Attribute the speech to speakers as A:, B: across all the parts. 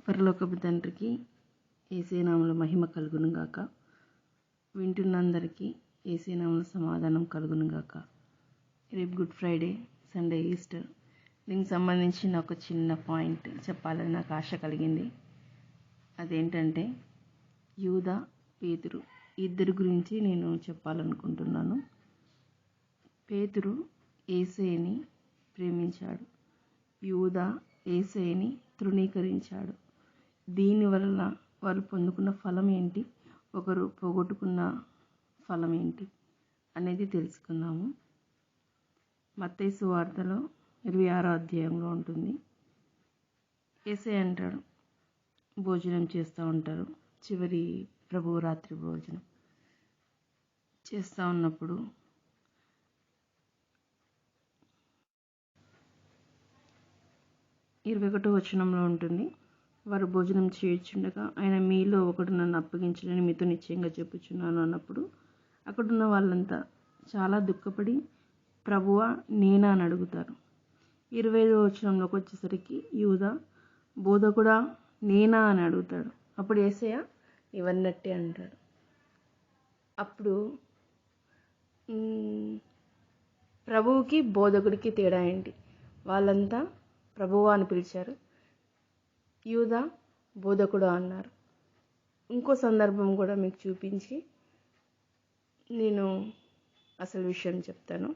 A: పరలోకపు తండ్రికి యేసయ్య నామములో మహిమ కలుగును గాక. వింటున్న అందరికీ యేసయ్య నామములో సమాధానం కలుగును గాక. రేపు గుడ్ ఫ్రైడే, సండే ఈస్టర్. దీనికి సంబంధించిన ఒక చిన్న పాయింట్ చెప్పాలని నాకు ఆశ కలిగింది. అదేంటంటే యూదా, పేతురు ఇద్దరి గురించి నేను చెప్పాలనుకుంటున్నాను. పేతురు యేసయ్యని ప్రేమించాడు, యూదా యేసయ్యని తృణీకరించాడు. దీనివల్ల వాళ్ళు పొందుకున్న ఫలం ఏంటి, ఒకరు పోగొట్టుకున్న ఫలం ఏంటి అనేది తెలుసుకుందాము. మత్తయి సువార్తలో 26వ అధ్యాయంలో ఉంటుంది. యేసయ్య అంటాడు, భోజనం చేస్తూ ఉంటారు. చివరి ప్రభువు రాత్రి భోజనం చేస్తూ ఉన్నప్పుడు 21వ వచనంలో ఉంటుంది, వారు భోజనం చేయుచుండగా ఆయన, మీలో ఒకడు నన్ను అప్పగించడని మీతో నిశ్చయంగా చెప్పుచున్నాను అన్నప్పుడు అక్కడున్న వాళ్ళంతా చాలా దుఃఖపడి, ప్రభువా నేనా అని అడుగుతారు. 25వ వచనంలోకి వచ్చేసరికి యూదా, బోధకుడా నేనా అని అడుగుతాడు. అప్పుడు యేసయ్య ఇవన్నట్టే అంటాడు. అప్పుడు ప్రభువుకి బోధకుడికి తేడా ఏంటి? వాళ్ళంతా ప్రభువా అని పిలిచారు, యూదా బోధకుడు అన్నారు. ఇంకో సందర్భం కూడా మీకు చూపించి నేను అసలు విషయం చెప్తాను.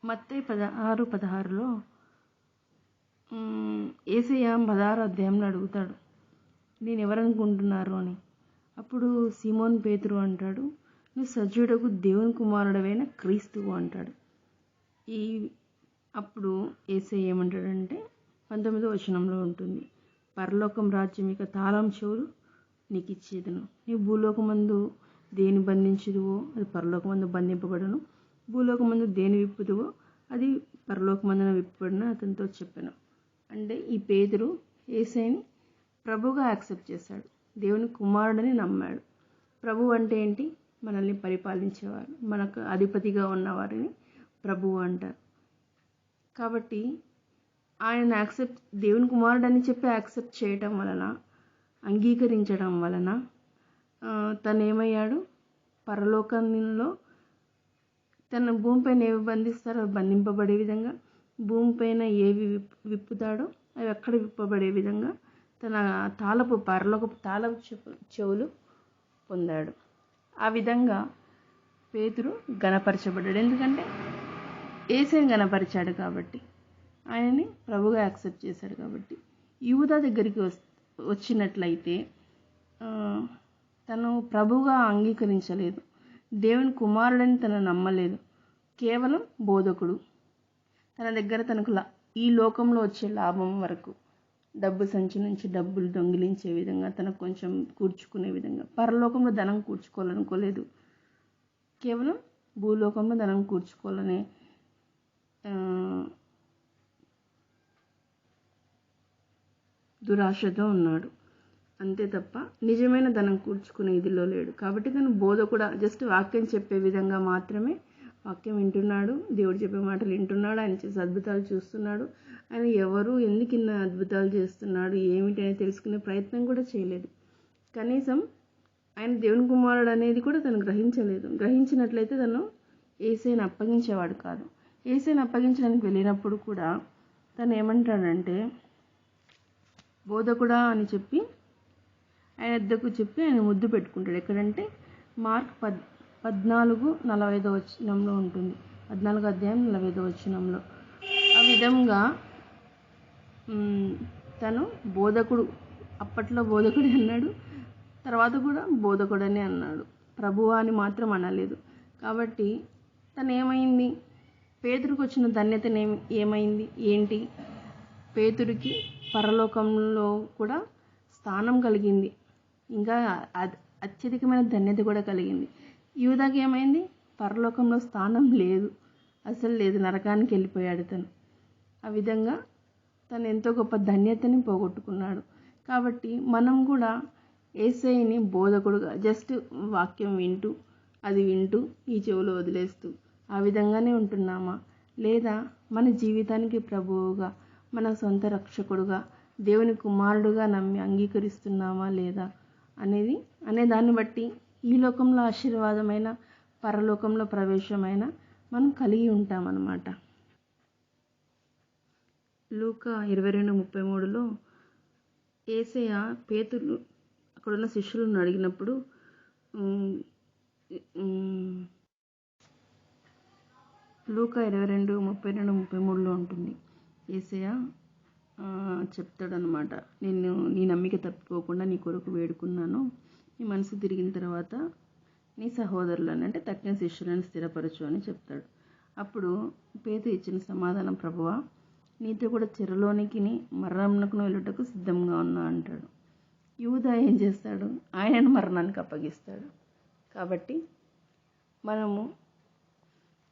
A: మత్తయి 16:16లో యేసయ్య 16వ అధ్యాయంలో అడుగుతాడు, నేను ఎవరనుకుంటున్నారు అని. అప్పుడు సీమోన్ పేతురు అంటాడు, నువ్వు సజీవుడకు దేవుని కుమారుడవైన క్రీస్తువు అంటాడు. అప్పుడు యేసయ్య ఏమంటాడంటే 19వ వచనంలో ఉంటుంది, పరలోకం రాజ్యం ఇక తాళం చెవులు నీకు ఇచ్చేదను. నీవు భూలోకమందు దేని బంధించుదువో అది పరలోకమందు బంధింపబడను, భూలోకమందు దేని విప్పుదువో అది పరలోకమందున విప్పబడిన అతనితో చెప్పాను. అంటే ఈ పేతురు యేసయ్యని ప్రభువుగా యాక్సెప్ట్ చేశాడు, దేవుని కుమారుడని నమ్మాడు. ప్రభు అంటే ఏంటి? మనల్ని పరిపాలించేవారు, మనకు అధిపతిగా ఉన్నవారిని ప్రభువు అంటారు. కాబట్టి ఆయన దేవుని కుమారుడని చెప్పి యాక్సెప్ట్ చేయటం వలన, అంగీకరించడం వలన తను ఏమయ్యాడు? పరలోకంలో తన భూమిపైన ఏవి బంధిస్తారో అవి బంధింపబడే విధంగా, భూమిపైన ఏవి విప్పుతాడో అవి ఎక్కడ విప్పబడే విధంగా తన పరలోకపు తాళపు చెవులు పొందాడు. ఆ విధంగా పేతురు గణపరచబడ్డాడు. ఎందుకంటే యేసయ్యని గణపరిచాడు కాబట్టి, ఆయనని ప్రభుగా యాక్సెప్ట్ చేశాడు కాబట్టి. యూదా దగ్గరికి వచ్చినట్లయితే తను ప్రభుగా అంగీకరించలేదు, దేవుని కుమారుడని తను నమ్మలేదు, కేవలం బోధకుడు. తన దగ్గర తనకు ఈ లోకంలో వచ్చే లాభం వరకు, డబ్బు సంచి నుంచి డబ్బులు దొంగిలించే విధంగా, తనకు కొంచెం కూర్చుకునే విధంగా, పరలోకంలో ధనం కూర్చుకోవాలనుకోలేదు, కేవలం భూలోకంలో ధనం కూర్చుకోవాలనే దురాశతో ఉన్నాడు. అంతే తప్ప నిజమైన ధనం కూర్చుకునే ఇదిలో లేడు. కాబట్టి తను బోధకుడా, జస్ట్ వాక్యం చెప్పే విధంగా మాత్రమే వాక్యం వింటున్నాడు, దేవుడు చెప్పే మాటలు వింటున్నాడు, ఆయన చేసే అద్భుతాలు చూస్తున్నాడు. ఆయన ఎవరు, ఎందుకు ఇన్న అద్భుతాలు చేస్తున్నాడు, ఏమిటి అని తెలుసుకునే ప్రయత్నం కూడా చేయలేదు. కనీసం ఆయన దేవుని కుమారుడు అనేది కూడా తను గ్రహించలేదు. గ్రహించినట్లయితే తను యేసయ్యని అప్పగించేవాడు కాదు. యేసయ్యని అప్పగించడానికి వెళ్ళినప్పుడు కూడా తను ఏమంటాడంటే, బోధకుడా అని చెప్పి ఆయన వద్దకు చెప్పి ఆయన ముద్దు పెట్టుకుంటాడు. ఎక్కడంటే మార్క్ 14:45 వచనంలో ఉంటుంది, 14వ అధ్యాయం 45వ వచనంలో. ఆ విధంగా తను బోధకుడు, అప్పట్లో బోధకుడే అన్నాడు, తర్వాత కూడా బోధకుడనే అన్నాడు, ప్రభువా అని మాత్రం అనలేదు. కాబట్టి తను ఏమైంది? పేతురుకి వచ్చిన ధన్యత ఏమైంది ఏంటి? పేతురికి పరలోకంలో కూడా స్థానం కలిగింది, ఇంకా అత్యధికమైన ధన్యత కూడా కలిగింది. యూదాకి ఏమైంది? పరలోకంలో స్థానం లేదు, అసలు లేదు, నరకానికి వెళ్ళిపోయాడు తను. ఆ విధంగా తను ఎంతో గొప్ప ధన్యతని పోగొట్టుకున్నాడు. కాబట్టి మనం కూడా యేసయ్యని బోధకుడుగా జస్ట్ వాక్యం వింటూ, అది వింటూ ఈ చెవులో వదిలేస్తూ ఆ విధంగానే ఉంటున్నామా, లేదా మన జీవితానికి ప్రభువుగా, మన సొంత రక్షకుడుగా, దేవుని కుమారుడుగా నమ్మి అంగీకరిస్తున్నామా లేదా అనే దాన్ని బట్టి ఈ లోకంలో ఆశీర్వాదమైన, పరలోకంలో ప్రవేశమైన మనం కలిగి ఉంటామన్నమాట. లూకా 22:33లో యేసయ్య పేతురు అక్కడున్న శిష్యులను అడిగినప్పుడు లూకా 22:32-33లో ఉంటుంది. యేసయ్య చెప్తాడనమాట, నీ నమ్మిక తప్పిపోకుండా నీ కొరకు వేడుకున్నాను. నీ మనసు తిరిగిన తర్వాత నీ సహోదరులను, అంటే తక్కిన శిష్యులను స్థిరపరచు అని చెప్తాడు. అప్పుడు పేతురు ఇచ్చిన సమాధానం, ప్రభువా, నీతో కూడా చెరలోనికి మరణమునకు వెళ్ళుటకు సిద్ధంగా ఉన్నా అంటాడు. యూదా ఏం చేస్తాడు? ఆయనను మరణానికి అప్పగిస్తాడు. కాబట్టి మనము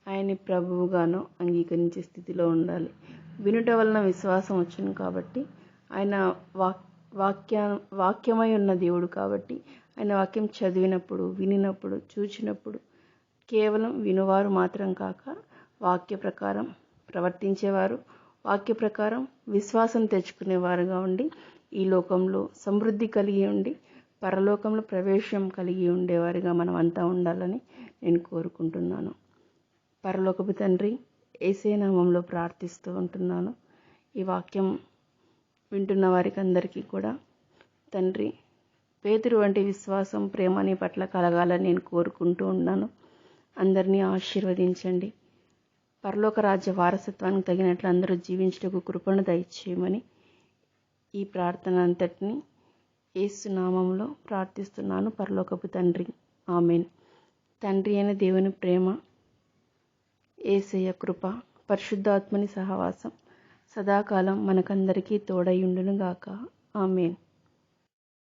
A: ఆయన్ని ప్రభువుగాను అంగీకరించే స్థితిలో ఉండాలి. వినుట వలన విశ్వాసం వచ్చును కాబట్టి, ఆయన వాక్యమై ఉన్న దేవుడు కాబట్టి, ఆయన వాక్యం చదివినప్పుడు, వినినప్పుడు, చూచినప్పుడు కేవలం వినువారు మాత్రం కాక వాక్య ప్రకారం ప్రవర్తించేవారు, వాక్య ప్రకారం విశ్వాసం తెచ్చుకునేవారుగా ఉండి, ఈ లోకంలో సమృద్ధి కలిగి ఉండి పరలోకంలో ప్రవేశం కలిగి ఉండేవారిగా మనం అంతా ఉండాలని నేను కోరుకుంటున్నాను. పరలోకపు తండ్రి, యేసయ్య నామములో ప్రార్థిస్తూ ఉంటున్నాను. ఈ వాక్యం వింటున్న వారికి అందరికీ కూడా తండ్రి, పేతురు వంటి విశ్వాసం, ప్రేమ నీ పట్ల కలగాలని నేను కోరుకుంటూ ఉన్నాను. అందరినీ ఆశీర్వదించండి. పరలోక రాజ్య వారసత్వానికి తగినట్లు అందరూ జీవించుటకు కృపను దయచేయమని ఈ ప్రార్థన అంతటిని యేసు నామములో ప్రార్థిస్తున్నాను పరలోకపు తండ్రి. ఆమేన్. తండ్రి అయిన దేవుని ప్రేమ, యేసయ్య కృప, పరిశుద్ధాత్మని సహవాసం సదాకాలం మనకందరికీ తోడై ఉండును గాక. ఆమేన్.